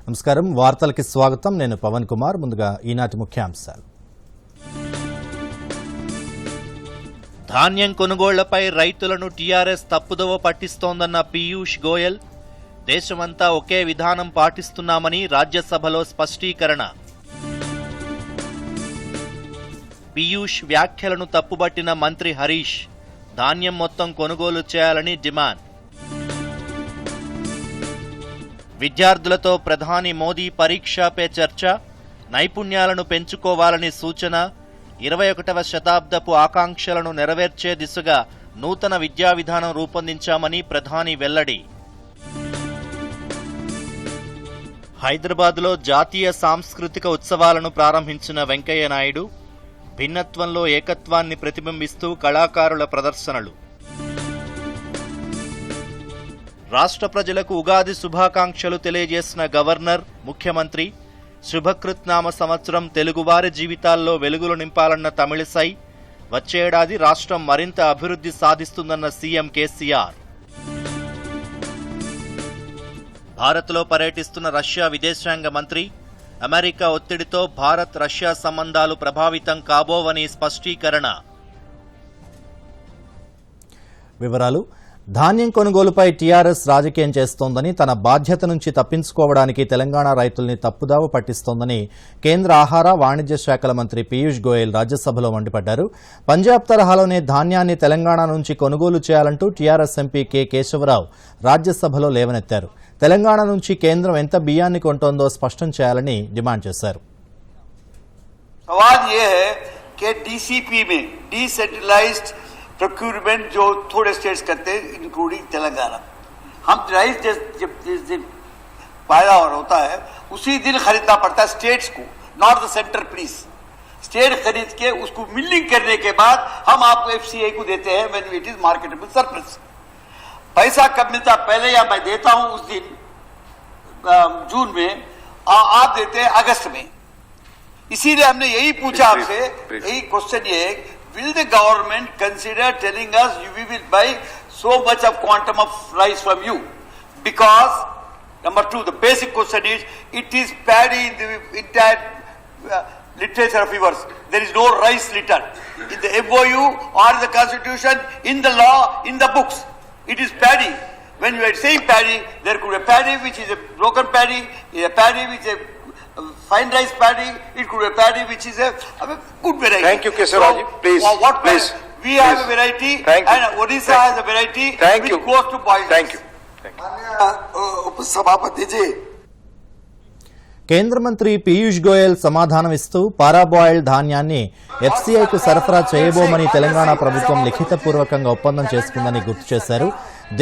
నమస్కారం వార్తలకి స్వాగతం నేను పవన్ కుమార్ ముందుగా ఈనాటి ముఖ్యాంశాలు ధాన్యం కొనుగోళ్లపై రైతులను టీఆర్ఎస్ తప్పుదోవ పట్టిస్తోందన్న పీయూష్ గోయల్ దేశమంతా ఒకే విధానం పాటిస్తున్నామని రాజ్యసభలో స్పష్టీకరణ పీయూష్ వ్యాఖ్యలను తప్పుబట్టిన మంత్రి హరీష్ ధాన్యం మొత్తం కొనుగోలు చేయాలని డిమాండ్ విద్యార్థులతో ప్రధాని మోదీ పరీక్షా పే చర్చ నైపుణ్యాలను పెంచుకోవాలని సూచన 21వ శతాబ్దపు ఆకాంక్షలను నెరవేర్చే దిశగా నూతన విద్యా విధానం రూపొందించామని ప్రధాని వెల్లడి హైదరాబాద్లో జాతీయ సాంస్కృతిక ఉత్సవాలను ప్రారంభించిన వెంకయ్య నాయుడు భిన్నత్వంలో ఏకత్వాన్ని ప్రతిబింబిస్తూ కళాకారుల ప్రదర్శనలు రాష్ట్ర ప్రజలకు ఉగాది శుభాకాంక్షలు తెలియజేసిన గవర్నర్ ముఖ్యమంత్రి శుభకృత్నామ సంవత్సరం తెలుగువారి జీవితాల్లో వెలుగులు నింపాలన్న తమిళిసై వచ్చే ఏడాది రాష్ట్రం మరింత అభివృద్ధి సాధిస్తుందన్న సీఎం కేసీఆర్ భారత్లో పర్యటిస్తున్న రష్యా విదేశాంగ మంత్రి అమెరికా ఒత్తిడితో భారత్ రష్యా సంబంధాలు ప్రభావితం కాబోవని స్పష్టీకరణ వివరాలు ధాన్యం కొనుగోలుపై టీఆర్ఎస్ రాజకీయం చేస్తోందని తన బాధ్యత నుంచి తప్పించుకోవడానికి తెలంగాణ రైతుల్ని తప్పుదావ పట్టిస్తోందని కేంద్ర ఆహార వాణిజ్య శాఖల మంత్రి పీయూష్ గోయల్ రాజ్యసభలో మండిపడ్డారు. పంజాబ్ తరహాలోనే ధాన్యాన్ని తెలంగాణ నుంచి కొనుగోలు చేయాలంటూ టీఆర్ఎస్ ఎంపీ కె కేశవరావు రాజ్యసభలో లేవనెత్తారు. తెలంగాణ నుంచి కేంద్రం ఎంత బియ్యాన్ని కొంటోందో స్పష్టం చేయాలని డిమాండ్ చేశారు. सवाल ये है कि डीसीपी में डिसेंट्रलाइज्ड प्रोक्यूरमेंट जो थोड़े स्टेट्स करते हैं इंक्लूडिंग तेलंगाना, हम राइस जिस दिन पैदा होता है उसी दिन खरीदना पड़ता है स्टेट्स को, not the centre please. State खरीद के उसको मिलिंग करने के बाद हम आपको एफसीआई को देते हैं when it is marketable surplus. पैसा कब मिलता पहले या मैं देता हूं उस दिन जून में, आप देते हैं अगस्त में. इसीलिए हमने यही पूछा आपसे, यही क्वेश्चन ये है, will the government consider telling us we will buy so much of quantum of rice from you? Because number two, the basic question is, it is paddy in the entire literature of yours. There is no rice litter in the MOU or in the constitution, in the law, in the books. It is paddy. When you are saying paddy, there could be a paddy which is a broken paddy, a paddy which is a fine rice paddy, it could be a paddy which is a good variety. Thank you, Kesaraji. Please, what please. We have a variety, and Odisha has a variety which goes to boil. Thank you. उपसभापति जी. కేంద్ర మంత్రి పీయూష్ గోయల్ సమాధానమిస్తూ parboiled ధాన్యాన్ని ఎఫ్సీఐకు సరఫరా చేయబోమని తెలంగాణ ప్రభుత్వం లిఖితపూర్వకంగా ఒప్పందం చేసుకుందని గుర్తు చేశారు.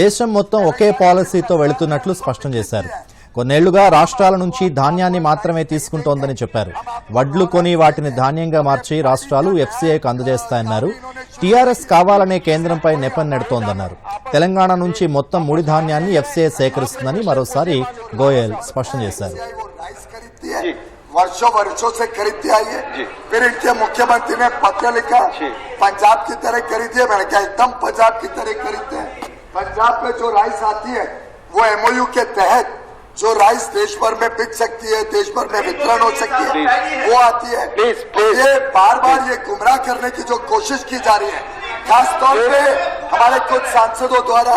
దేశం మొత్తం ఒకే పాలసీతో వెళుతున్నట్లు స్పష్టం చేశారు. కొన్నేళ్లుగా రాష్ట్రాల నుంచి ధాన్యాన్ని మాత్రమే తీసుకుంటోందని చెప్పారు. వడ్లు కొని వాటిని ధాన్యంగా మార్చి రాష్ట్రాలు ఎఫ్సీఐకు అందజేస్తాయన్నారు. టీఆర్ఎస్ కావాలనే కేంద్రంపై నెపం నెడుతోందన్నారు. తెలంగాణ నుంచి మొత్తం ముడి ధాన్యాన్ని ఎఫ్సీఐ సేకరిస్తుందని మరోసారి గోయల్ స్పష్టం చేశారు. वर्षों वर्षों से खरीदती आई है. फिर इनके मुख्यमंत्री ने पत्र लिखा पंजाब की तरह खरीदिए. मैंने कहा एकदम पंजाब की तरह खरीदते हैं. पंजाब में जो राइस आती है वो एमओयू के तहत जो राइस देश भर में बिक सकती है, देश भर में वितरण हो सकती है, वो आती है. ये बार बार ये गुमराह करने की जो कोशिश की जा रही है, खास तौर पे हमारे कुछ सांसदों द्वारा,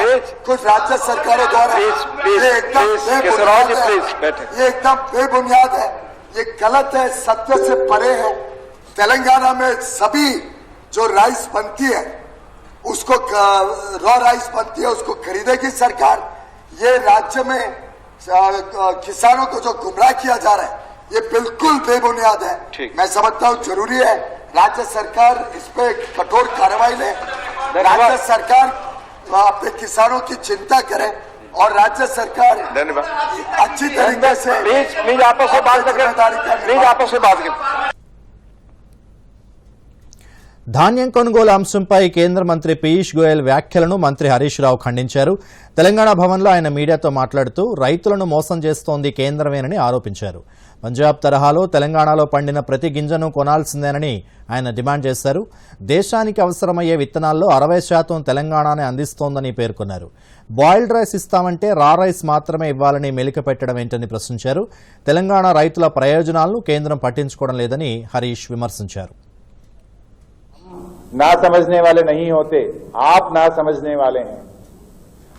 कुछ राज्य सरकारों द्वारा, ये एकदम बेबुनियाद है, ये गलत है, सत्य से परे है. तेलंगाना में सभी जो राइस बनती है उसको रॉ राइस बनती है उसको खरीदेगी सरकार. ये राज्य में किसानों को जो गुमराह किया जा रहा है ये बिल्कुल बेबुनियाद है. मैं समझता हूँ जरूरी है राज्य सरकार इस पे कठोर कार्रवाई ले. राज्य सरकार अपने किसानों की चिंता करे और राज्य सरकार अच्छी तरीके से प्लीज आपस में बात करें. ధాన్యం కొనుగోలు అంశంపై కేంద్ర మంత్రి పీయూష్ గోయల్ వ్యాఖ్యలను మంత్రి హరీష్ రావు ఖండించారు. తెలంగాణ భవన్లో ఆయన మీడియాతో మాట్లాడుతూ రైతులను మోసం చేస్తోంది కేంద్రమేనని ఆరోపించారు. పంజాబ్ తరహాలో తెలంగాణలో పండిన ప్రతి గింజను కొనాల్సిందేనని ఆయన డిమాండ్ చేశారు. దేశానికి అవసరమయ్యే విత్తనాల్లో 60% తెలంగాణనే అందిస్తోందని పేర్కొన్నారు. బాయిల్డ్ రైస్ ఇస్తామంటే రా రైస్ మాత్రమే ఇవ్వాలని మెలిక పెట్టడం ఏంటని ప్రశ్నించారు. తెలంగాణ రైతుల ప్రయోజనాలను కేంద్రం పట్టించుకోవడం లేదని హరీష్ విమర్శించారు. ना समझने वाले नहीं होते, आप ना समझने वाले हैं।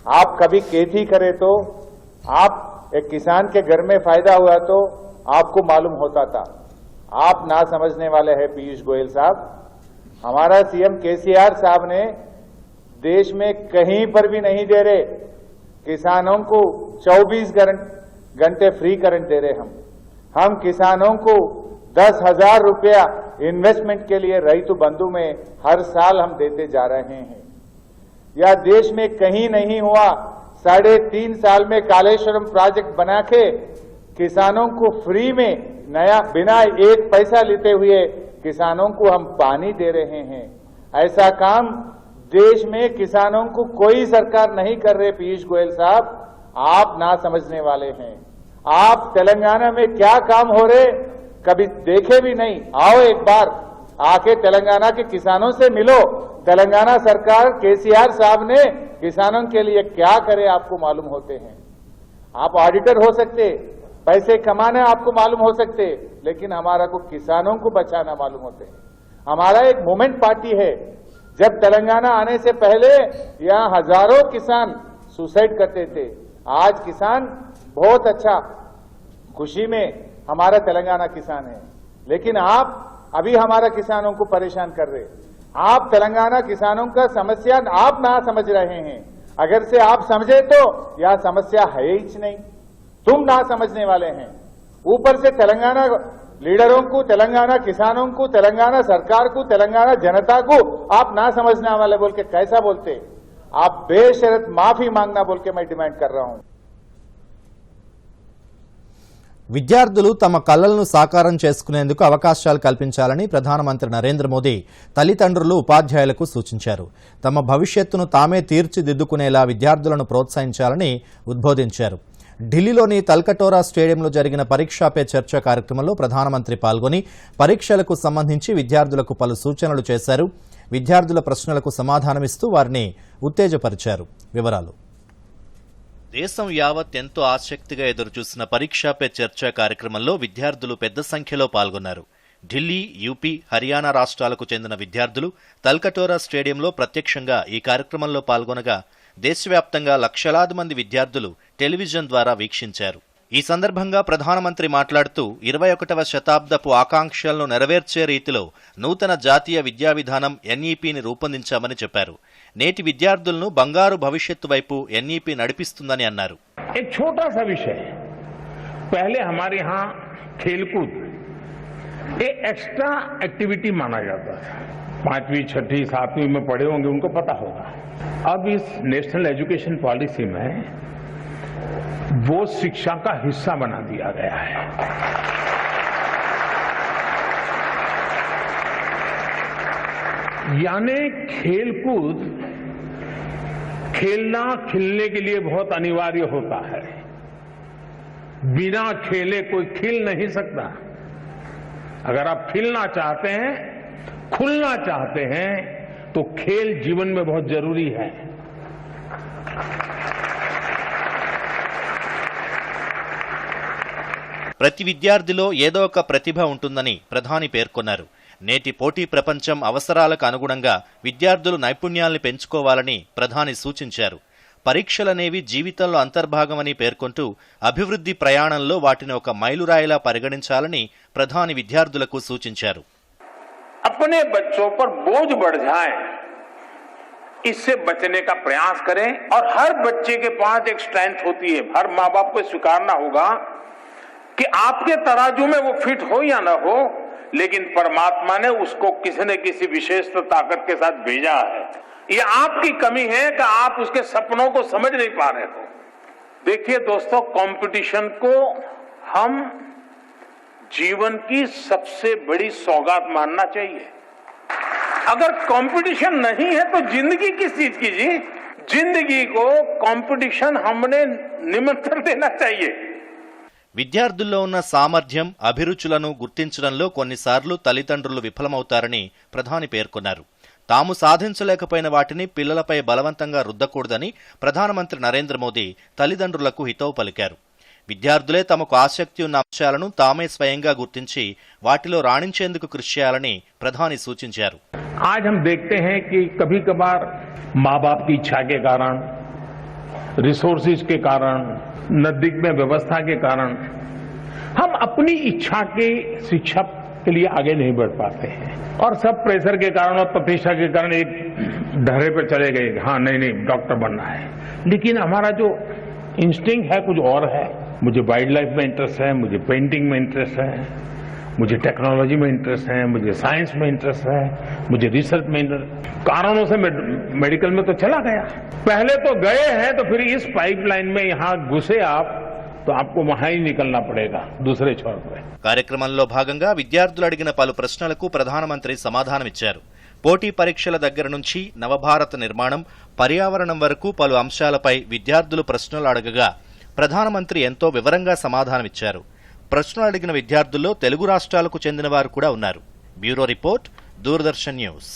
आप कभी खेती करे तो आप एक किसान के घर में फायदा हुआ तो आपको मालूम होता था। आप ना समझने वाले हैं पीयूष गोयल साहब। हमारा सीएम केसीआर साहब ने देश में कहीं पर भी नहीं दे रहे, किसानों को 24 घंटे फ्री करंट दे रहे। हम किसानों को 10,000 रुपया इन्वेस्टमेंट के लिए रैतु बंधु में हर साल हम देते जा रहे हैं। यह देश में कहीं नहीं हुआ। 3.5 साल में कालेश्वरम प्रोजेक्ट बना के किसानों को फ्री में नया बिना एक पैसा लेते हुए किसानों को हम पानी दे रहे हैं। ऐसा काम देश में किसानों को कोई सरकार नहीं कर रहे। पीयूष गोयल साहब, आप ना समझने वाले हैं। आप तेलंगाना में क्या काम हो रहे कभी देखे भी नहीं। आओ एक बार आके तेलंगाना के किसानों से मिलो। तेलंगाना सरकार केसीआर साहब ने किसानों के लिए क्या करे आपको मालूम होते हैं। आप ऑडिटर हो सकते, पैसे कमाना आपको मालूम हो सकते, लेकिन हमारा को किसानों को बचाना मालूम होते हैं। हमारा एक मूवमेंट पार्टी है। जब तेलंगाना आने से पहले यहां हजारों किसान सुसाइड करते थे। आज किसान बहुत अच्छा खुशी में हमारा तेलंगाना किसान है, लेकिन आप अभी हमारा किसानों को परेशान कर रहे। आप तेलंगाना किसानों का समस्या आप ना समझ रहे हैं। अगर से आप समझे तो यह समस्या है ही नहीं, तुम ना समझने वाले हैं। ऊपर से तेलंगाना लीडरों को, तेलंगाना किसानों को, तेलंगाना सरकार को, तेलंगाना जनता को आप ना समझने वाले बोल के कैसा बोलते। आप बेशर्त माफी मांगना बोल के मैं डिमांड कर रहा हूं। విద్యార్థులు తమ కలలను సాకారం చేసుకునేందుకు అవకాశాలు కల్పించాలని ప్రధానమంత్రి నరేంద్ర మోదీ తల్లిదండ్రులు ఉపాధ్యాయులకు సూచించారు. తమ భవిష్యత్తును తామే తీర్చిదిద్దుకునేలా విద్యార్థులను ప్రోత్సహించాలని ఉద్బోధించారు. ఢిల్లీలోని తల్కటోరా స్టేడియంలో జరిగిన పరీక్షా పే చర్చ కార్యక్రమంలో ప్రధానమంత్రి పాల్గొని పరీక్షలకు సంబంధించి విద్యార్థులకు పలు సూచనలు చేశారు. విద్యార్థుల ప్రశ్నలకు సమాధానమిస్తూ వారిని ఉత్తేజపరిచారు. వివరాలు. దేశం యావత్ ఎంతో ఆసక్తిగా ఎదురుచూసిన పరీక్షా పే చర్చ కార్యక్రమంలో విద్యార్థులు పెద్ద సంఖ్యలో పాల్గొన్నారు. ఢిల్లీ, యూపీ, హర్యానా రాష్ట్రాలకు చెందిన విద్యార్థులు తల్కటోరా స్టేడియంలో ప్రత్యక్షంగా ఈ కార్యక్రమంలో పాల్గొనగా దేశవ్యాప్తంగా లక్షలాది మంది విద్యార్థులు టెలివిజన్ ద్వారా వీక్షించారు. ఈ సందర్భంగా ప్రధానమంత్రి మాట్లాడుతూ 21వ శతాబ్దపు ఆకాంక్షలను నెరవేర్చే రీతిలో నూతన జాతీయ విద్యా విధానం ఎన్ఈపీని రూపొందించామని చెప్పారు. నేటి విద్యార్థులను బంగారు భవిష్యత్తు వైపు ఎన్ఈపీ నడిపిస్తుందని అన్నారు. एक छोटा सा विषय, पहले हमारे यहाँ खेलकूद एक एक्स्ट्रा एक्टिविटी माना जाता था। 5वीं, 6वीं, 7वीं में पढ़े होंगे, उनको पता होगा। अब इस नेशनल एजुकेशन पॉलिसी में वो शिक्षा का हिस्सा बना दिया गया है। यानी खेलकूद खेलना खिलने के लिए बहुत अनिवार्य होता है। बिना खेले कोई खिल नहीं सकता। अगर आप खिलना चाहते हैं, खुलना चाहते हैं, तो खेल जीवन में बहुत जरूरी है। ప్రతి విద్యార్థిలో ఏదో ఒక ప్రతిభ ఉంటుందని ప్రధాని పేర్కొన్నారు. నేటి పోటీ ప్రపంచం అవసరాలకు అనుగుణంగా విద్యార్థులు నైపుణ్యాల్ని పెంచుకోవాలని ప్రధాని సూచించారు. పరీక్షలనేవి జీవితంలో అంతర్భాగమని పేర్కొంటూ అభివృద్ధి ప్రయాణంలో వాటిని ఒక మైలురాయిలా పరిగణించాలని ప్రధాని విద్యార్థులకు సూచించారు. अपने बच्चों पर बोझ बढ़ जाए, इससे बचने का प्रयास करें। और हर बच्चे के पास एक स्ट्रेंथ होती है। हर माँ बाप को स्वीकारना होगा कि आपके तराजू में वो फिट हो या ना हो, लेकिन परमात्मा ने उसको किसी न किसी विशेष ताकत के साथ भेजा है। ये आपकी कमी है कि आप उसके सपनों को समझ नहीं पा रहे हो। देखिए दोस्तों, कंपटीशन को हम जीवन की सबसे बड़ी सौगात मानना चाहिए। अगर कंपटीशन नहीं है तो जिंदगी किस चीज की जी? जिंदगी को कंपटीशन हमने निमंत्रण देना चाहिए. విద్యార్థుల్లో ఉన్న సామర్థ్యం, అభిరుచులను గుర్తించడంలో కొన్నిసార్లు తల్లిదండ్రులు విఫలమవుతారని ప్రధాని పేర్కొన్నారు. తాము సాధించలేకపోయిన వాటిని పిల్లలపై బలవంతంగా రుద్దకూడదని ప్రధానమంత్రి నరేంద్ర మోదీ తల్లిదండ్రులకు హితవు పలికారు. విద్యార్థులే తమకు ఆసక్తి ఉన్న అంశాలను తామే స్వయంగా గుర్తించి వాటిలో రాణించేందుకు కృషి చేయాలని ప్రధాని సూచించారు. आज हम देखते हैं कि कभी कभार माँ बाप की इच्छा के कारण, रिसोर्सेज के कारण, नजदीक में व्यवस्था के कारण हम अपनी इच्छा की शिक्षा के लिए आगे नहीं बढ़ पाते हैं और सब प्रेशर के कारण और प्रतिष्ठा के कारण एक ढर्रे पे चले गए. हाँ, नहीं डॉक्टर बनना है, लेकिन हमारा जो इंस्टिंक्ट है कुछ और है. मुझे वाइल्ड लाइफ में इंटरेस्ट है, मुझे पेंटिंग में इंटरेस्ट है, मुझे टेक्नोलॉजी में इंटरेस्ट है, मुझे साइंस में इंटरेस्ट है, मुझे रिसर्च में इंटरेस्ट. कारणों से मेडिकल में तो चला गया. पहले तो गए हैं तो फिर इस पाइपलाइन में यहाँ घुसे आप तो आपको वहां ही निकलना पड़ेगा दूसरे छोर पर. కార్యక్రమంలో భాగంగా విద్యార్థులు అడిగిన పలు ప్రశ్నలకు ప్రధానమంత్రి సమాధానమిచ్చారు. పోటీ పరీక్షల దగ్గర నుంచి నవభారత నిర్మాణం, పర్యావరణం వరకు పలు అంశాలపై విద్యార్థులు ప్రశ్నలు అడగగా ప్రధానమంత్రి ఎంతో వివరంగా సమాధానమిచ్చారు. ప్రశ్నలు అడిగిన విద్యార్థుల్లో తెలుగు రాష్ట్రాలకు చెందిన వారు కూడా ఉన్నారు. Bureau report, Doordarshan news.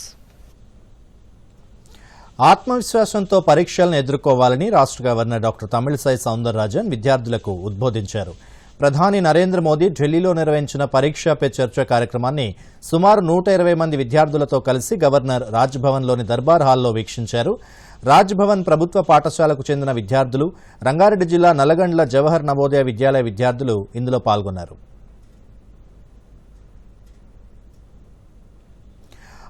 ఆత్మవిశ్వాసంతో పరీక్షలను ఎదుర్కోవాలని రాష్ట్ర గవర్నర్ డాక్టర్ తమిళిసై సౌందరరాజన్ విద్యార్థులకు ఉద్బోధించారు. ప్రధాని నరేంద్ర మోదీ ఢిల్లీలో నిర్వహించిన పరీక్షా పే చర్చ కార్యక్రమాన్ని సుమారు 120 మంది విద్యార్థులతో కలిసి గవర్నర్ రాజ్భవన్లోని దర్బార్ హాల్లో వీక్షించారు. రాజ్భవన్ ప్రభుత్వ పాఠశాలకు చెందిన విద్యార్థులు, రంగారెడ్డి జిల్లా నల్లగండ్ల జవహర్ నవోదయ విద్యాలయ విద్యార్థులు ఇందులో పాల్గొన్నారు.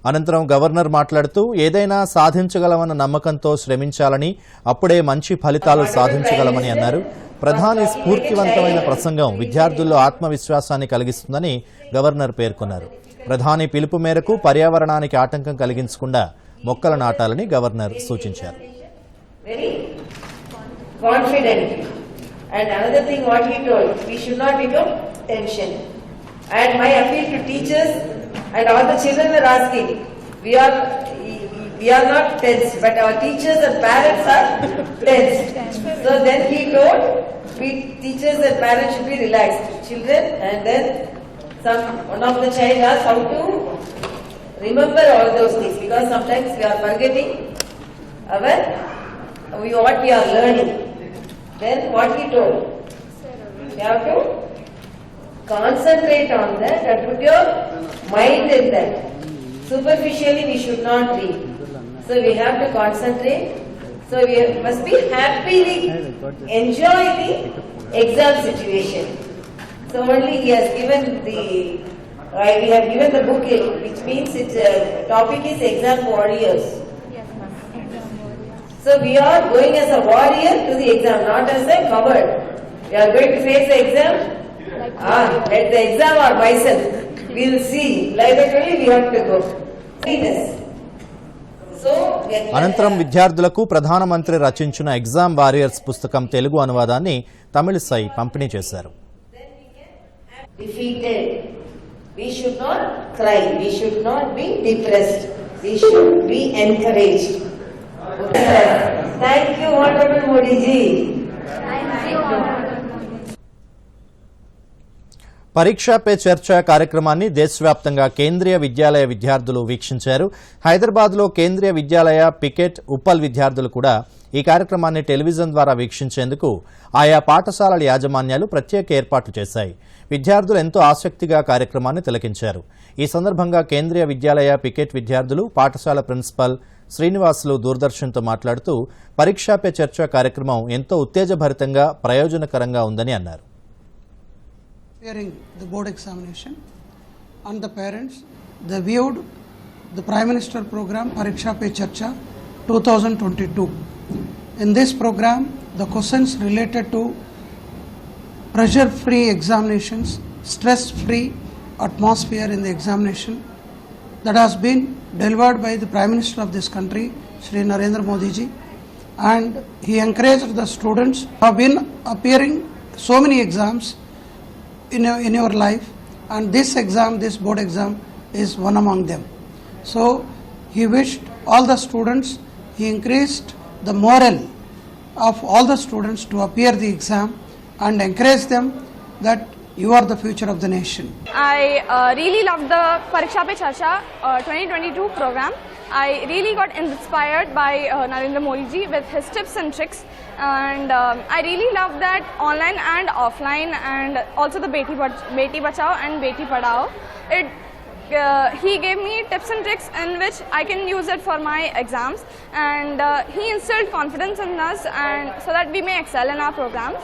అనంతరం గవర్నర్ మాట్లాడుతూ ఏదైనా సాధించగలమన్న నమ్మకంతో శ్రమించాలని, అప్పుడే మంచి ఫలితాలు సాధించగలమని అన్నారు. ప్రధాని స్ఫూర్తివంతమైన ప్రసంగం విద్యార్థుల్లో ఆత్మవిశ్వాసాన్ని కలిగిస్తుందని గవర్నర్ పేర్కొన్నారు. ప్రధాని పిలుపు మేరకు పర్యావరణానికి ఆటంకం కలిగించకుండా మొక్కలు నాటాలని గవర్నర్ సూచించారు. And all the children are asking, we are not tense, but our teachers and parents are tense. So then he told, we teachers and parents should be relaxed, children, and then one of the child asked how to remember all those things, because sometimes we are forgetting what we are learning. Then what he told, we have to concentrate on that and put your mind in that. Superficially we should not read. So we have to concentrate. So we must be happily enjoy the exam situation. So only he has given we have given the book, which means its topic is exam warriors. So we are going as a warrior to the exam, not as a coward. We are going to face the exam. Let the exam or myself. We will see. Like that only we have to go. అనంతరం విద్యార్థులకు ప్రధానమంత్రి రచించిన exam warriors పుస్తకం తెలుగు అనువాదాన్ని తమిళిసై పంపిణీ చేశారు. We should not cry. We should not be depressed. We should be encouraged. Thank you, Honorable Modi ji. పరీక్షా pay చర్చ కార్యక్రమాన్ని దేశవ్యాప్తంగా కేంద్రీయ విద్యాలయ విద్యార్థులు వీక్షించారు. హైదరాబాద్లో కేంద్రీయ విద్యాలయ, పికెట్, ఉప్పల్ విద్యార్థులు కూడా ఈ కార్యక్రమాన్ని టెలివిజన్ ద్వారా వీక్షించేందుకు ఆయా పాఠశాలల యాజమాన్యాలు ప్రత్యేక ఏర్పాట్లు చేశాయి. విద్యార్థులు ఎంతో ఆసక్తిగా కార్యక్రమాన్ని తిలకించారు. ఈ సందర్భంగా కేంద్రీయ విద్యాలయ, పికెట్ విద్యార్థులు, పాఠశాల ప్రిన్సిపల్ శ్రీనివాసులు దూరదర్శన్తో మాట్లాడుతూ పరీక్షా పే చర్చ కార్యక్రమం ఎంతో ఉత్తేజభరితంగా, ప్రయోజనకరంగా ఉందని అన్నారు. The board examination and the parents, they viewed the Prime Minister program Pariksha Pe Charcha 2022. In this program, the questions related to pressure-free examinations, stress-free atmosphere in the examination, that has been delivered by the Prime Minister of this country, Shri Narendra Modi ji, and he encouraged the students who have been appearing so many exams in your life, and this exam, this board exam, is one among them. So he wished all the students, he increased the morale of all the students to appear the exam and encourage them that you are the future of the nation. I really loved the Pariksha Pe Charcha 2022 program. I really got inspired by Narendra Modi ji with his tips and tricks, and I really love that online and offline, and also the Beti Bachao and Beti Padhao. He gave me tips and tricks in which I can use it for my exams, and he instilled confidence in us, and so that we may excel in our programs.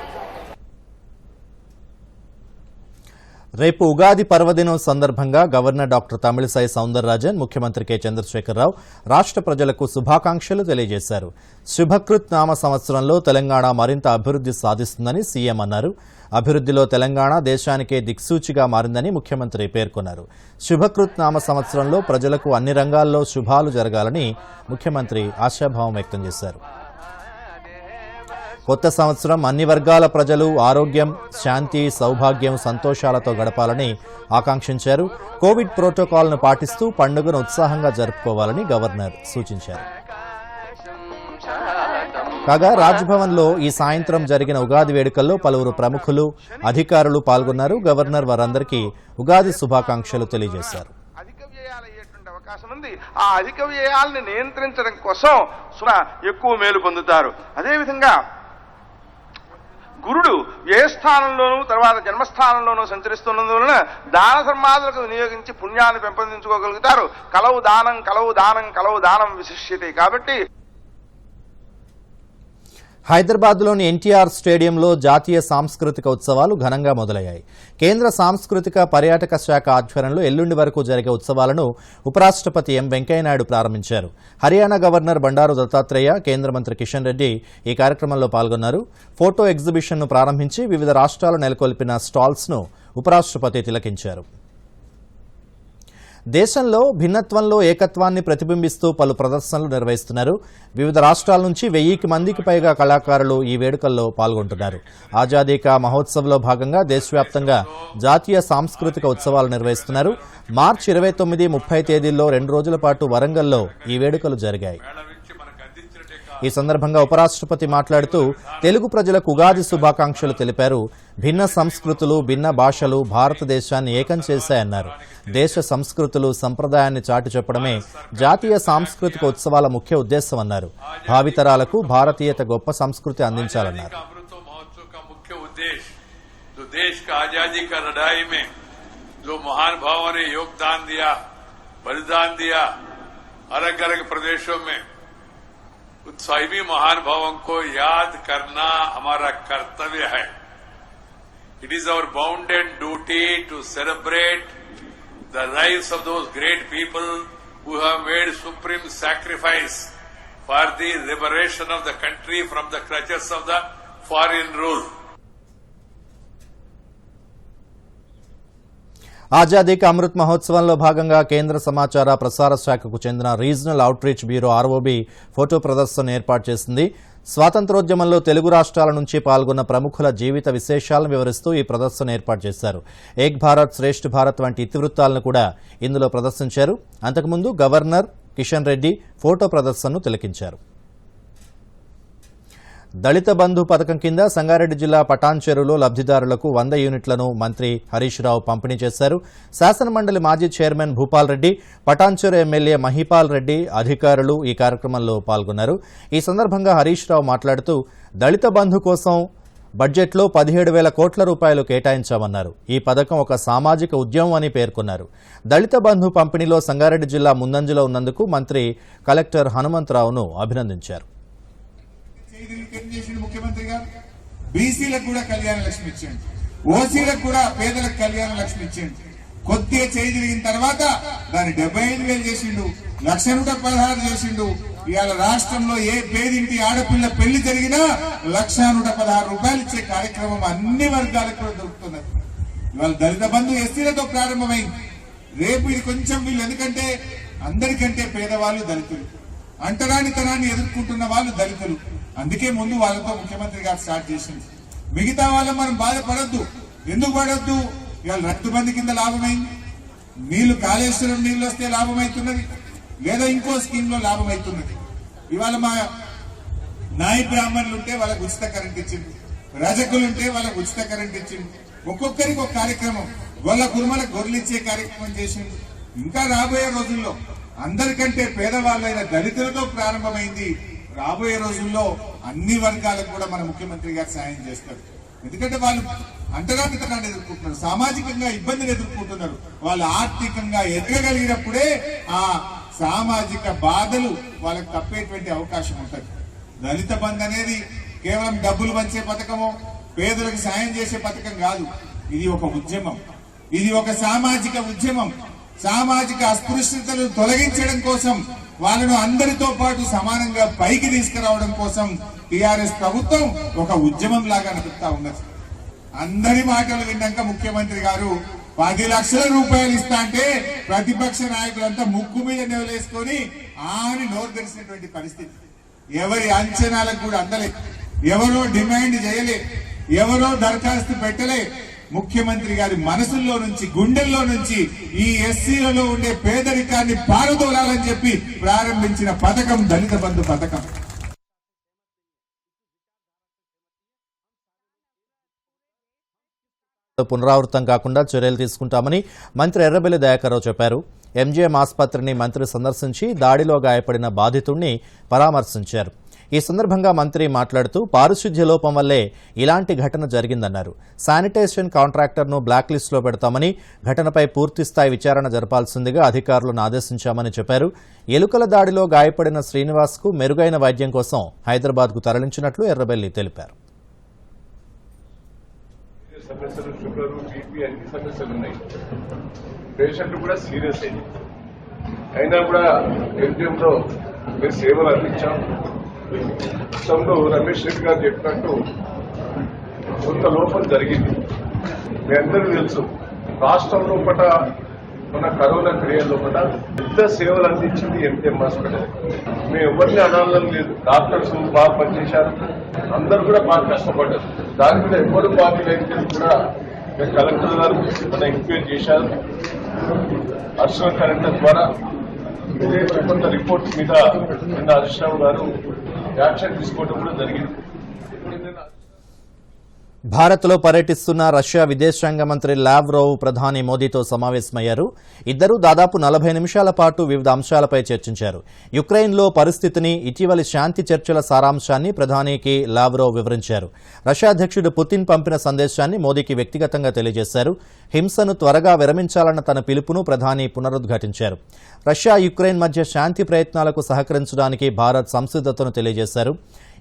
రేపు ఉగాది పర్వదినం సందర్భంగా governor doctor Tamilisai Soundararajan, ముఖ్యమంత్రి K Chandrashekar Rao రాష్ట్ర ప్రజలకు శుభాకాంక్షలు తెలియజేశారు. శుభకృత్ నామ సంవత్సరంలో తెలంగాణ మరింత అభివృద్ధి సాధిస్తుందని సీఎం అన్నారు. అభివృద్ధిలో తెలంగాణ దేశానికే దిక్సూచిగా మారిందని ముఖ్యమంత్రి పేర్కొన్నారు. శుభకృత్ నామ సంవత్సరంలో ప్రజలకు అన్ని రంగాల్లో శుభాలు జరగాలని ముఖ్యమంత్రి ఆశాభావం వ్యక్తం చేశారు. కొత్త సంవత్సరం అన్ని వర్గాల ప్రజలు ఆరోగ్యం, శాంతి, సౌభాగ్యం, సంతోషాలతో గడపాలని ఆకాంక్షించారు. కోవిడ్ ప్రోటోకాల్ను పాటిస్తూ పండుగను ఉత్సాహంగా జరుపుకోవాలని గవర్నర్ సూచించారు. కాగా రాజ్భవన్లో ఈ సాయంత్రం జరిగిన ఉగాది వేడుకల్లో పలువురు ప్రముఖులు, అధికారులు పాల్గొన్నారు. గవర్నర్ వారందరికీ ఉగాది శుభాకాంక్షలు తెలియజేశారు. అవకాశం ఉంది. ఆ అధిక వ్యయాలను నియంత్రించడం కోసం ఎక్కువ మేలు పొందుతారు. అదేవిధంగా గురుడు వ్యయస్థానంలోనూ తర్వాత జన్మస్థానంలోనూ సంచరిస్తున్నందువలన దాన ధర్మాదులకు వినియోగించి పుణ్యాన్ని పెంపొందించుకోగలుగుతారు. కలవు దానం కలవు దానం కలవు దానం విశిష్యతే. కాబట్టి హైదరాబాద్లోని ఎన్టీఆర్ స్టేడియంలో జాతీయ సాంస్కృతిక ఉత్సవాలు ఘనంగా మొదలయ్యాయి. కేంద్ర సాంస్కృతిక పర్యాటక శాఖ ఆధ్వర్యంలో ఎల్లుండి వరకు జరిగే ఉత్సవాలను ఉపరాష్ట్రపతి ఎం వెంకయ్యనాయుడు ప్రారంభించారు. హర్యానా గవర్నర్ బండారు దత్తాత్రేయ, కేంద్ర మంత్రి కిషన్ రెడ్డి ఈ కార్యక్రమంలో పాల్గొన్నారు. ఫోటో ఎగ్జిబిషన్ను ప్రారంభించి వివిధ రాష్ట్రాలు నెలకొల్పిన స్టాల్స్ను ఉపరాష్ట్రపతి తిలకించారు. దేశంలో భిన్నత్వంలో ఏకత్వాన్ని ప్రతిబింబిస్తూ పలు ప్రదర్శనలు నిర్వహిస్తున్నారు. వివిధ రాష్ట్రాల నుంచి 1000 మందికి పైగా కళాకారులు ఈ వేడుకల్లో పాల్గొంటున్నారు. ఆజాదీ కా మహోత్సవ్లో భాగంగా దేశవ్యాప్తంగా జాతీయ సాంస్కృతిక ఉత్సవాలు నిర్వహిస్తున్నారు. మార్చి 29, 30 తేదీల్లో 2 రోజుల పాటు వరంగల్లో ఈ వేడుకలు జరిగాయి. ఈ సందర్భంగా ఉపరాష్ట్రపతి మాట్లాడుతూ తెలుగు ప్రజలకు ఉగాది శుభాకాంక్షలు తెలిపారు. భిన్న సంస్కృతులు, భిన్న భాషలు భారతదేశాన్ని ఏకం చేశాయన్నారు. దేశ సంస్కృతులు, సంప్రదాయాన్ని చాటి చెప్పడమే జాతీయ సాంస్కృతిక ఉత్సవాల ముఖ్య ఉద్దేశమన్నారు. భావితరాలకు భారతీయత గొప్ప సంస్కృతి అందించాలన్నారు. उत्साही महानुभावों को याद करना हमारा कर्तव्य है. It is our bounden duty to celebrate the lives of those great people who have made supreme sacrifice for the liberation of the country from the clutches of the foreign rule. Azadi కా అమృత్ మహోత్సవంలో భాగంగా కేంద్ర సమాచార ప్రసార శాఖకు చెందిన regional out reach bureau ROB photo ప్రదర్శన ఏర్పాటు చేసింది. స్వాతంత్రోద్యమంలో తెలుగు రాష్ట్రాల నుంచి పాల్గొన్న ప్రముఖుల జీవిత విశేషాలను వివరిస్తూ ఈ ప్రదర్శన ఏర్పాటు చేశారు. ఏక్ భారత్ శ్రేష్ఠ భారత్ వంటి ఇతివృత్తాలను కూడా ఇందులో ప్రదర్శించారు. అంతకుముందు గవర్నర్ కిషన్ రెడ్డి ఫోటో ప్రదర్శనను తిలకించారు. దళిత బంధు పథకం కింద సంగారెడ్డి జిల్లా పటాన్చెరులో లబ్దిదారులకు 100 యూనిట్లను మంత్రి హరీష్ రావు పంపిణీ చేశారు. శాసనమండలి మాజీ చైర్మన్ భూపాల్ రెడ్డి, పటాన్చెరు ఎమ్మెల్యే మహిపాల్ రెడ్డి, అధికారులు ఈ కార్యక్రమంలో పాల్గొన్నారు. ఈ సందర్భంగా హరీష్ రావు మాట్లాడుతూ దళిత బంధు కోసం బడ్జెట్లో 17,000 కోట్ల రూపాయలు కేటాయించామన్నారు. ఈ పథకం ఒక సామాజిక ఉద్యమం అని పేర్కొన్నారు. దళిత బంధు పంపిణీలో సంగారెడ్డి జిల్లా ముందంజలో ఉన్నందుకు మంత్రి కలెక్టర్ హనుమంతరావును అభినందించారు. ముఖ్యమంత్రి గారు బీసీలకు కూడా కళ్యాణ లక్ష్మి ఇచ్చిండు, ఓసీలకు కూడా పేదలకు కళ్యాణ లక్ష్మి ఇచ్చిండు. కొద్దిగా చేయి తిరిగిన తర్వాత దాన్ని 75,000 చేసిండు, 1,116 చేసిండు. ఇవాళ రాష్ట్రంలో ఏ పేదింటి ఆడపిల్ల పెళ్లి జరిగినా 1,116 రూపాయలు ఇచ్చే కార్యక్రమం అన్ని వర్గాలకు కూడా దొరుకుతున్నది. ఇవాళ దళిత బంధు ఎస్సీలతో ప్రారంభమైంది. రేపు ఇది కొంచెం వీళ్ళు, ఎందుకంటే అందరికంటే పేదవాళ్ళు దళితులు, అంటరానితనాన్ని ఎదుర్కొంటున్న వాళ్ళు దళితులు. అందుకే ముందు వాళ్ళతో ముఖ్యమంత్రి గారు స్టార్ట్ చేసింది. మిగతా వాళ్ళం మనం బాధపడద్దు. ఎందుకు పడద్దు? ఇవాళ రైతు బంధు కింద లాభమైంది, నీళ్లు కాళేశ్వరం నీళ్లు వస్తే లాభమైతున్నది, ఏదో ఇంకో స్కీమ్ లో లాభం అవుతున్నది. ఇవాళ మా నాయి బ్రాహ్మణులు ఉంటే వాళ్ళకు ఉచిత కరెంట్ ఇచ్చింది, రజకులు ఉంటే వాళ్ళకు ఉచిత కరెంట్ ఇచ్చింది, ఒక్కొక్కరికి ఒక కార్యక్రమం, గొల్ల కుర్మలకు గొర్రెలు ఇచ్చే కార్యక్రమం చేసింది. ఇంకా రాబోయే రోజుల్లో అందరికంటే పేదవాళ్ళైన దళితులతో ప్రారంభమైంది. రాబోయే రోజుల్లో అన్ని వర్గాలకు కూడా మన ముఖ్యమంత్రి గారు సాయం చేస్తారు. ఎందుకంటే వాళ్ళు అంటరానితనాన్ని ఎదుర్కొంటున్నారు, సామాజికంగా ఇబ్బందిని ఎదుర్కొంటున్నారు. వాళ్ళు ఆర్థికంగా ఎదగగలిగినప్పుడే ఆ సామాజిక బాధలు వాళ్ళకు తప్పేటువంటి అవకాశం ఉంటుంది. దళిత బంధు అనేది కేవలం డబ్బులు పంచే పథకమో పేదలకు సాయం చేసే పథకం కాదు. ఇది ఒక ఉద్యమం, ఇది ఒక సామాజిక ఉద్యమం. సామాజిక అస్పృశ్యతలు తొలగించడం కోసం, వాళ్ళను అందరితో పాటు సమానంగా పైకి తీసుకురావడం కోసం టిఆర్ఎస్ ప్రభుత్వం ఒక ఉద్యమం లాగా నడుపుతా ఉన్నది. అందరి మాటలు విన్నాక ముఖ్యమంత్రి గారు 10 లక్షల రూపాయలు ఇస్తా అంటే ప్రతిపక్ష నాయకులంతా ముక్కు మీద నెవలేసుకొని ఆని నోరు తెరిచినటువంటి పరిస్థితి. ఎవరి అంచనాలకు కూడా అందలే, ఎవరో డిమాండ్ చేయలే, ఎవరో దరఖాస్తు పెట్టలే. ముఖ్యమంత్రి గారి మనసుల్లో నుంచి, గుండెల్లో నుంచి ఈ ఎస్సీలలో ఉండే పేదరికాన్ని పారదోలాలని చెప్పి ప్రారంభించిన పథకం దళిత బంధు పథకం. పునరావృతం కాకుండా చర్యలు తీసుకుంటామని మంత్రి ఎర్రబెల్లి దయాకర్రావు చెప్పారు. ఎంజీఎం ఆసుపత్రిని మంత్రి సందర్శించి దాడిలో గాయపడిన బాధితుడిని పరామర్శించారు. ఈ సందర్భంగా మంత్రి మాట్లాడుతూ పారిశుధ్య లోపం వల్లే ఇలాంటి ఘటన జరిగిందన్నారు. శానిటేషన్ కాంట్రాక్టర్ను బ్లాక్ లిస్టులో పెడతామని, ఘటనపై పూర్తిస్థాయి విచారణ జరపాల్సిందిగా అధికారులను ఆదేశించామని చెప్పారు. ఎలుకల దాడిలో గాయపడిన శ్రీనివాస్కు మెరుగైన వైద్యం కోసం హైదరాబాద్కు తరలించినట్లు ఎర్రబెల్లి తెలిపారు. సమస్యలు, షుగర్, బీపీ అన్ని సమస్యలు ఉన్నాయి. పేషెంట్ కూడా సీరియస్ అయింది. అయినా కూడా ఎంజిఎంలో మేము సేవలు అందించాం. గతంలో రమేష్ రెడ్డి గారు చెప్పినట్టు కొంత లోపం జరిగింది. మీ అందరూ తెలుసు, రాష్ట్రం లోపల మన కరోనా పీరియడ్ లోపల పెద్ద సేవలు అందించింది ఎంజిఎం హాస్పిటల్. మేము ఎవరిని అనాలని లేదు, డాక్టర్స్ బాగా పనిచేశారు, అందరూ కూడా బాగా కష్టపడ్డారు. దాని మీద ఎవరు బాధ్యులు అయితే కూడా కలెక్టర్ గారు మన ఎంక్వైరీ చేశారు. అర్షల్ కలెక్టర్ ద్వారా కొంత రిపోర్ట్స్ మీద నిన్న హరీశ్రావు గారు యాక్షన్ తీసుకోవడం కూడా జరిగింది. భారత్లో పర్యటిస్తున్న రష్యా విదేశాంగ మంత్రి లావ్రోవ్ ప్రధాని మోదీతో సమావేశమయ్యారు. ఇద్దరూ దాదాపు 40 నిమిషాల పాటు వివిధ అంశాలపై చర్చించారు. యుక్రెయిన్లో పరిస్థితిని, ఇటీవలి శాంతి చర్చల సారాంశాన్ని ప్రధానికి లావ్రోవ్ వివరించారు. రష్యా అధ్యక్షుడు పుతిన్ పంపిన సందేశాన్ని మోదీకి వ్యక్తిగతంగా తెలియజేశారు. హింసను త్వరగా విరమించాలన్న తన పిలుపును ప్రధాని పునరుద్ఘాటించారు. రష్యా, యుక్రెయిన్ మధ్య శాంతి ప్రయత్నాలకు సహకరించడానికి భారత్ సంసిద్ధతను తెలియజేశారు.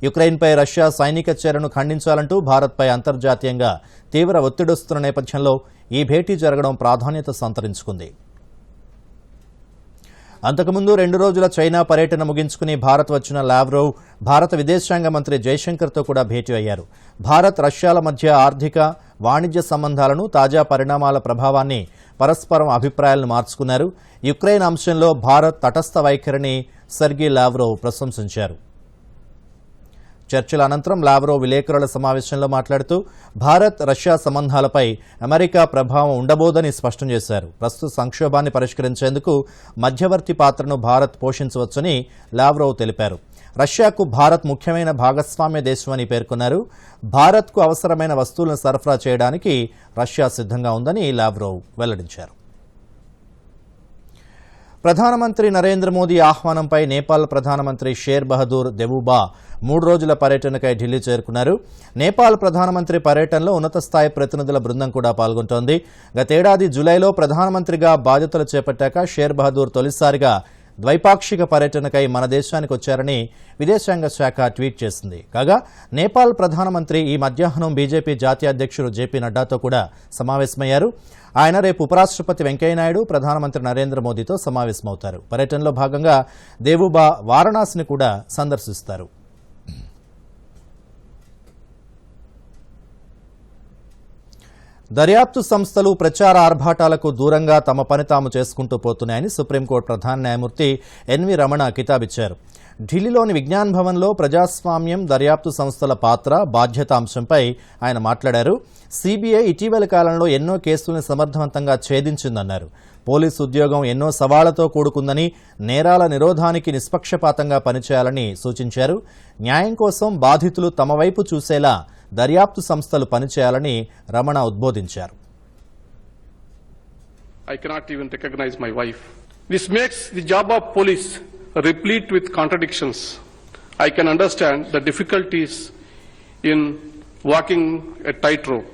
యుక్రెయిన్పై రష్యా సైనిక చర్యను ఖండించాలంటూ భారత్పై అంతర్జాతీయంగా తీవ్ర ఒత్తిడొస్తున్న నేపథ్యంలో ఈ భేటీ జరగడం ప్రాధాన్యత సంతరించుకుంది. అంతకుముందు 2 రోజుల చైనా పర్యటన ముగించుకుని భారత్ వచ్చిన లావ్రోవ్ భారత విదేశాంగ మంత్రి జైశంకర్తో కూడా భేటీ అయ్యారు. భారత్, రష్యాల మధ్య ఆర్థిక, వాణిజ్య సంబంధాలను, తాజా పరిణామాల ప్రభావాన్ని, పరస్పరం అభిప్రాయాలను మార్చుకున్నారు. యుక్రెయిన్ అంశంలో భారత్ తటస్థ వైఖరిని సెర్గీ లావ్రోవ్ ప్రశంసించారు. చర్చల అనంతరం లావ్రోవ్ విలేకరుల సమావేశంలో మాట్లాడుతూ భారత్, రష్యా సంబంధాలపై అమెరికా ప్రభావం ఉండబోదని స్పష్టం చేశారు. ప్రస్తుత సంక్షోభాన్ని పరిష్కరించేందుకు మధ్యవర్తి పాత్రను భారత్ పోషించవచ్చని లావ్రోవ్ తెలిపారు. రష్యాకు భారత్ ముఖ్యమైన భాగస్వామ్య దేశమని పేర్కొన్నారు. భారత్కు అవసరమైన వస్తువులను సరఫరా చేయడానికి రష్యా సిద్ధంగా ఉందని లావ్రోవ్ వెల్లడించారు. ప్రధానమంత్రి నరేంద్ర మోదీ ఆహ్వానంపై నేపాల్ ప్రధానమంత్రి షేర్ బహదూర్ దెవుబా 3 రోజుల పర్యటనకై ఢిల్లీ చేరుకున్నారు. నేపాల్ ప్రధానమంత్రి పర్యటనలో ఉన్నత స్థాయి ప్రతినిధుల బృందం కూడా పాల్గొంటోంది. గతేడాది జులైలో ప్రధానమంత్రిగా బాధ్యతలు చేపట్టాక షేర్ బహదూర్ తొలిసారిగా ద్వైపాక్షిక పర్యటనకై మన దేశానికి వచ్చారని విదేశాంగ శాఖ ట్వీట్ చేసింది. కాగా నేపాల్ ప్రధానమంత్రి ఈ మధ్యాహ్నం బీజేపీ జాతీయ అధ్యక్షుడు జేపీ నడ్డాతో కూడా సమావేశమయ్యారు. ఆయన రేపు ఉపరాష్ట్రపతి వెంకయ్యనాయుడు, ప్రధానమంత్రి నరేంద్ర మోదీతో సమావేశమవుతారు. పర్యటనలో భాగంగా దేవుబా వారణాసిని కూడా సందర్శిస్తారు. దర్యాప్తు సంస్థలు ప్రచార ఆర్భాటాలకు దూరంగా తమ పని తాము చేసుకుంటూ పోతున్నాయని సుప్రీంకోర్టు ప్రధాన న్యాయమూర్తి ఎన్వి రమణ కితాబిచ్చారు. ఢిల్లీలోని విజ్ఞాన్ భవన్లో ప్రజాస్వామ్యం, దర్యాప్తు సంస్థల పాత్ర, బాధ్యత అంశంపై ఆయన మాట్లాడారు. సీబీఐ ఇటీవల కాలంలో ఎన్నో కేసులను సమర్థవంతంగా ఛేదించిందన్నారు. పోలీసు ఉద్యోగం ఎన్నో సవాళ్లతో కూడుకుందని, నేరాల నిరోధానికి నిష్పక్షపాతంగా పనిచేయాలని సూచించారు. న్యాయం కోసం బాధితులు తమ వైపు చూసేలా దర్యాప్తు సంస్థలు పనిచేయాలని Ramana ఉద్బోధించారు. I cannot even recognize my wife. This makes the job of police replete with contradictions. I can understand the difficulties in walking a tightrope.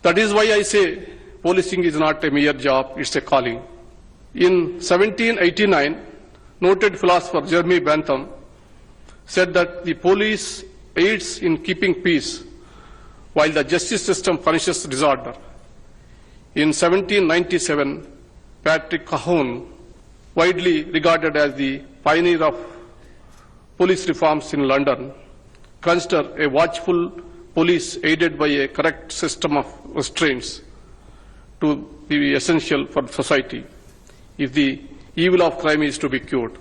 That is why I say policing is not a mere job, it's a calling. In 1789, noted philosopher Jeremy Bentham said that the police aids in keeping peace while the justice system punishes disorder. In 1797, Patrick Calhoun, widely regarded as the pioneer of police reforms in London, considered a watchful police aided by a correct system of restraints to be essential for society if the evil of crime is to be cured.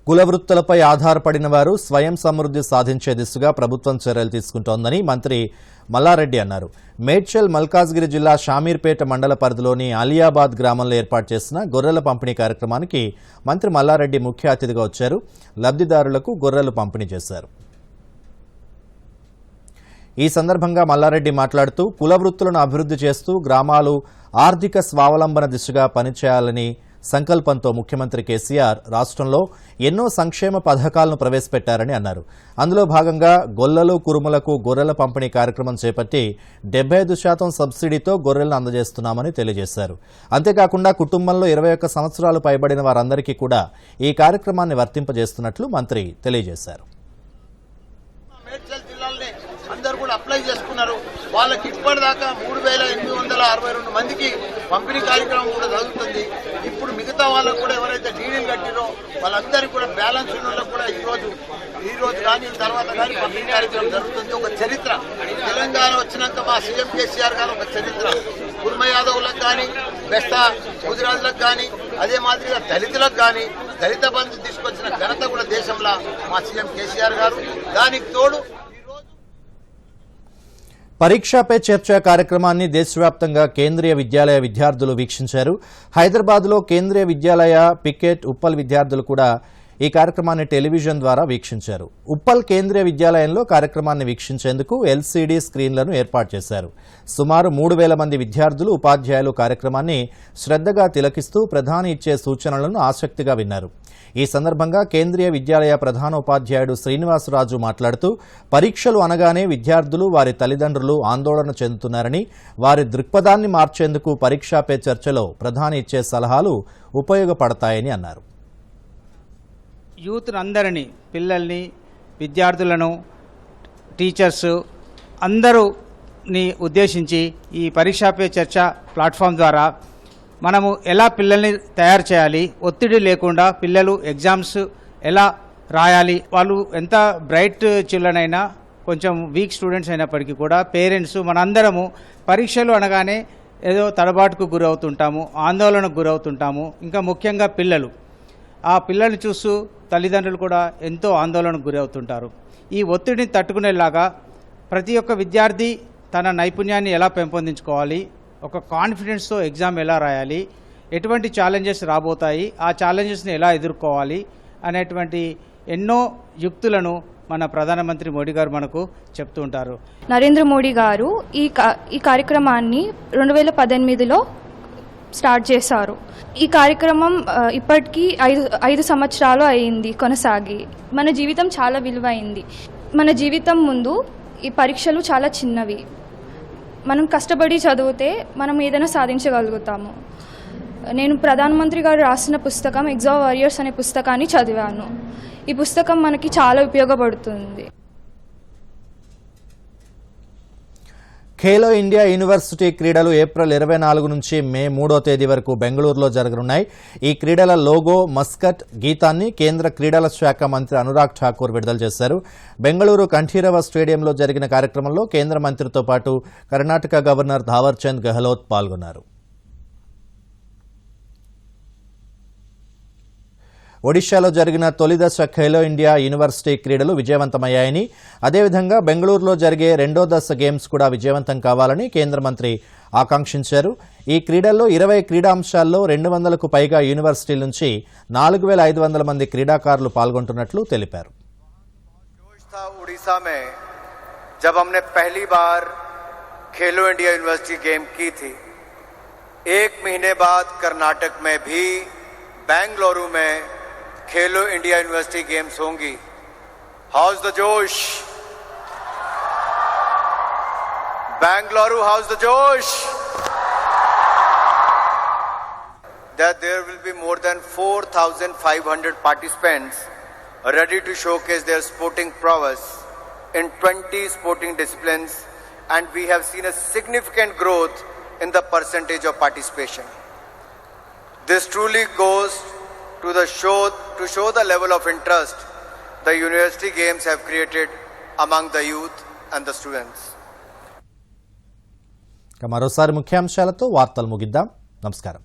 కుల వృత్తులపై ఆధారపడిన వారు స్వయం సమృద్ధి సాధించే దిశగా ప్రభుత్వం చర్యలు తీసుకుంటోందని మంత్రి మల్లారెడ్డి అన్నారు. మేడ్చల్ మల్కాజ్గిరి జిల్లా షామీర్పేట మండల పరిధిలోని అలియాబాద్ గ్రామంలో ఏర్పాటు చేసిన గొర్రెల పంపిణీ కార్యక్రమానికి మంత్రి మల్లారెడ్డి ముఖ్య అతిథిగా వచ్చారు. లబ్ధిదారులకు గొర్రెలు పంపిణీ చేశారు. ఈ సందర్భంగా మల్లారెడ్డి మాట్లాడుతూ కుల వృత్తులను అభివృద్ధి చేస్తూ గ్రామాలు ఆర్థిక స్వావలంబన దిశగా పనిచేయాలని సంకల్పంతో ముఖ్యమంత్రి కేసీఆర్ రాష్ట్రంలో ఎన్నో సంక్షేమ పథకాలను ప్రవేశపెట్టారని అన్నారు. అందులో భాగంగా గొల్లలు, కురుమలకు గొర్రెల పంపిణీ కార్యక్రమం చేపట్టి 75% సబ్సిడీతో గొర్రెలను అందజేస్తున్నామని తెలియజేశారు. అంతేకాకుండా కుటుంబంలో 21 సంవత్సరాలు పైబడిన వారందరికీ కూడా ఈ కార్యక్రమాన్ని వర్తింపజేస్తున్నట్లు మంత్రి తెలియజేశారు. అందరూ కూడా అప్లై చేసుకున్నారు. వాళ్ళకి ఇప్పటిదాకా 3,862 మందికి పంపిణీ కార్యక్రమం కూడా జరుగుతుంది. ఇప్పుడు మిగతా వాళ్ళకు కూడా ఎవరైతే డీడీలు కట్టిరో వాళ్ళందరికీ కూడా బ్యాలెన్స్ ఉన్న వాళ్ళకు కూడా ఈ రోజు కానీ తర్వాత కానీ పంపిణీ కార్యక్రమం జరుగుతుంది. ఒక చరిత్ర తెలంగాణ వచ్చినాక మా సీఎం కేసీఆర్ గారు ఒక చరిత్ర కుర్మ యాదవులకు కానీ, బెస్తా గుజరాత్లకు కానీ, అదే మాదిరిగా దళితులకు కానీ దళిత బంధు తీసుకొచ్చిన ఘనత కూడా దేశంలో మా సీఎం కేసీఆర్ గారు. దానికి తోడు పరీక్షా పే చర్చ కార్యక్రమాన్ని దేశవ్యాప్తంగా కేంద్రీయ విద్యాలయ విద్యార్థులు వీక్షించారు. హైదరాబాద్లో కేంద్రీయ విద్యాలయ, పికెట్, ఉప్పల్ విద్యార్థులు కూడా ఈ కార్యక్రమాన్ని టెలివిజన్ ద్వారా వీక్షించారు. ఉప్పల్ కేంద్రీయ విద్యాలయంలో కార్యక్రమాన్ని వీక్షించేందుకు ఎల్సీడీ స్క్రీన్లను ఏర్పాటు చేశారు. సుమారు 3,000 మంది విద్యార్థులు, ఉపాధ్యాయులు కార్యక్రమాన్ని శ్రద్ధగా తిలకిస్తూ ప్రధాని ఇచ్చే సూచనలను ఆసక్తిగా విన్నారు. ఈ సందర్భంగా కేంద్రీయ విద్యాలయ ప్రధానోపాధ్యాయుడు శ్రీనివాసరాజు మాట్లాడుతూ పరీక్షలు అనగానే విద్యార్థులు, వారి తల్లిదండ్రులు ఆందోళన చెందుతున్నారని, వారి దృక్పథాన్ని మార్చేందుకు పరీక్షా పే చర్చలో ప్రధాని ఇచ్చే సలహాలు ఉపయోగపడతాయని అన్నారు. యూత్ అందరినీ, పిల్లల్ని, విద్యార్థులను, టీచర్స్ అందరూని ఉద్దేశించి ఈ పరీక్షా పే చర్చ ప్లాట్ఫామ్ ద్వారా మనము ఎలా పిల్లల్ని తయారు చేయాలి, ఒత్తిడి లేకుండా పిల్లలు ఎగ్జామ్స్ ఎలా రాయాలి, వాళ్ళు ఎంత బ్రైట్ చిల్డ్రన్ అయినా, కొంచెం వీక్ స్టూడెంట్స్ అయినప్పటికీ కూడా పేరెంట్స్ మనందరము పరీక్షలు అనగానే ఏదో తడబాటుకు గురవుతుంటాము, ఆందోళనకు గురవుతుంటాము. ఇంకా ముఖ్యంగా పిల్లలు, ఆ పిల్లల్ని చూస్తూ తల్లిదండ్రులు కూడా ఎంతో ఆందోళనకు గురవుతుంటారు. ఈ ఒత్తిడిని తట్టుకునేలాగా ప్రతి ఒక్క విద్యార్థి తన నైపుణ్యాన్ని ఎలా పెంపొందించుకోవాలి, ఒక కాన్ఫిడెన్స్తో ఎగ్జామ్ ఎలా రాయాలి, ఎటువంటి ఛాలెంజెస్ రాబోతాయి, ఆ ఛాలెంజెస్ని ఎలా ఎదుర్కోవాలి అనేటువంటి ఎన్నో యుక్తులను మన ప్రధానమంత్రి మోడీ గారు మనకు చెప్తూ ఉంటారు. నరేంద్ర మోడీ గారు ఈ కార్యక్రమాన్ని 2018లో స్టార్ట్ చేశారు. ఈ కార్యక్రమం ఇప్పటికీ 5 సంవత్సరాలు అయింది కొనసాగి. మన జీవితం చాలా విలువైంది. మన జీవితం ముందు ఈ పరీక్షలు చాలా చిన్నవి. మనం కష్టపడి చదివితే మనం ఏదైనా సాధించగలుగుతాము. నేను ప్రధానమంత్రి గారు రాసిన పుస్తకం ఎగ్జామ్ వారియర్స్ అనే పుస్తకాన్ని చదివాను. ఈ పుస్తకం మనకి చాలా ఉపయోగపడుతుంది. ఖేలో ఇండియా యూనివర్సిటీ క్రీడలు ఏప్రిల్ 24 నుంచి మే 3వ తేదీ వరకు బెంగళూరులో జరగనున్నాయి. ఈ క్రీడల లోగో, మస్కట్, గీతాన్ని కేంద్ర క్రీడల శాఖ మంత్రి అనురాగ్ ఠాకూర్ విడుదల చేశారు. బెంగళూరు కంఠీరవ స్టేడియంలో జరిగిన కార్యక్రమంలో కేంద్ర మంత్రితో పాటు కర్ణాటక గవర్నర్ థావర్చంద్ గెహ్లోట్ పాల్గొన్నారు. ఒడిశాలో జరిగిన తొలిదశ ఖేలో ఇండియా యూనివర్సిటీ క్రీడలు విజయవంతమయ్యాయని, అదేవిధంగా బెంగళూరులో జరిగే రెండో దశ గేమ్స్ కూడా విజయవంతం కావాలని కేంద్ర మంత్రి ఆకాంక్షించారు. ఈ క్రీడల్లో 20 క్రీడాంశాల్లో 200కు పైగా యూనివర్సిటీల నుంచి 4500 మంది క్రీడాకారులు పాల్గొంటున్నట్లు తెలిపారు. उड़ीसा में जब हमने पहली बार खेलो इंडिया यूनिवर्सिटी गेम की थी, 1 महीने बाद कर्नाटक में भी बेंगलुरु में खेलो इंडिया यूनिवर्सिटी गेम्स होंगी. हाउस द जोश, बेंगलुरु हाउस द जोश. That there will be more than 4,500 participants ready to showcase their sporting prowess in 20 sporting disciplines, and we have seen a significant growth in the percentage of participation. This truly goes to show the level of interest the university games have created among the youth and the students. మరోసారి ముఖ్యాంశాలతో వార్తలు ముగిద్దాం. నమస్కారం.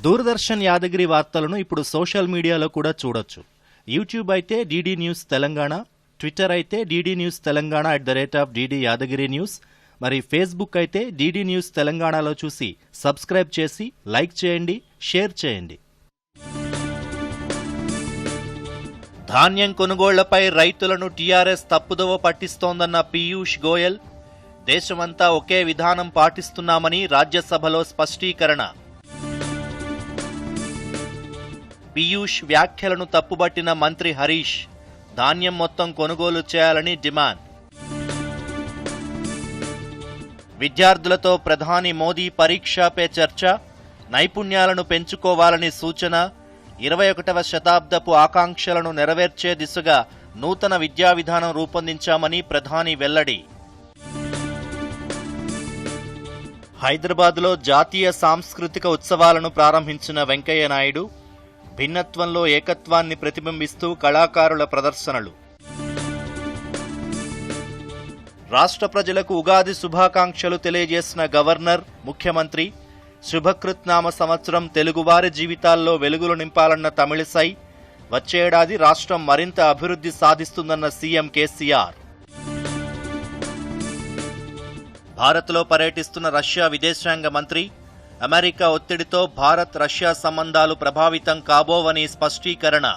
దూరదర్శన్ యాదగిరి వార్తలను ఇప్పుడు social మీడియాలో కూడా చూడొచ్చు. YouTube అయితే డీడీ న్యూస్ తెలంగాణ, ట్విట్టర్ అయితే DD news Telangana @DD Yadagiri news, మరి ఫేస్బుక్ అయితే డీడీ న్యూస్ తెలంగాణలో చూసి సబ్స్క్రైబ్ చేసి లైక్ చేయండి, షేర్ చేయండి. ధాన్యం కొనుగోళ్లపై రైతులను టీఆర్ఎస్ తప్పుదోవ పట్టిస్తోందన్న పీయూష్ గోయల్, దేశమంతా ఒకే విధానం పాటిస్తున్నామని రాజ్యసభలో స్పష్టీకరణ. పీయూష్ వ్యాఖ్యలను తప్పుబట్టిన మంత్రి హరీష్, ధాన్యం మొత్తం కొనుగోలు చేయాలని డిమాండ్. విద్యార్థులతో ప్రధాని మోదీ పరీక్షా పే చర్చ, నైపుణ్యాలను పెంచుకోవాలని సూచన. 21వ శతాబ్దపు ఆకాంక్షలను నెరవేర్చే దిశగా నూతన విద్యా విధానం రూపొందించామని ప్రధాని వెల్లడి. హైదరాబాద్లో జాతీయ సాంస్కృతిక ఉత్సవాలను ప్రారంభించిన వెంకయ్య నాయుడు, భిన్నత్వంలో ఏకత్వాన్ని ప్రతిబింబిస్తూ కళాకారుల ప్రదర్శనలు. రాష్ట్ర ప్రజలకు ఉగాది శుభాకాంక్షలు తెలియజేసిన గవర్నర్, ముఖ్యమంత్రి. శుభకృత్నామ సంవత్సరం తెలుగువారి జీవితాల్లో వెలుగులు నింపాలన్న తమిళిసై, వచ్చే ఏడాది రాష్ట్రం మరింత అభివృద్ధి సాధిస్తుందన్న సీఎం కేసీఆర్. భారత్లో పర్యటిస్తున్న రష్యా విదేశాంగ మంత్రి, అమెరికా ఒత్తిడితో భారత్ రష్యా సంబంధాలు ప్రభావితం కాబోవని స్పష్టీకరణ.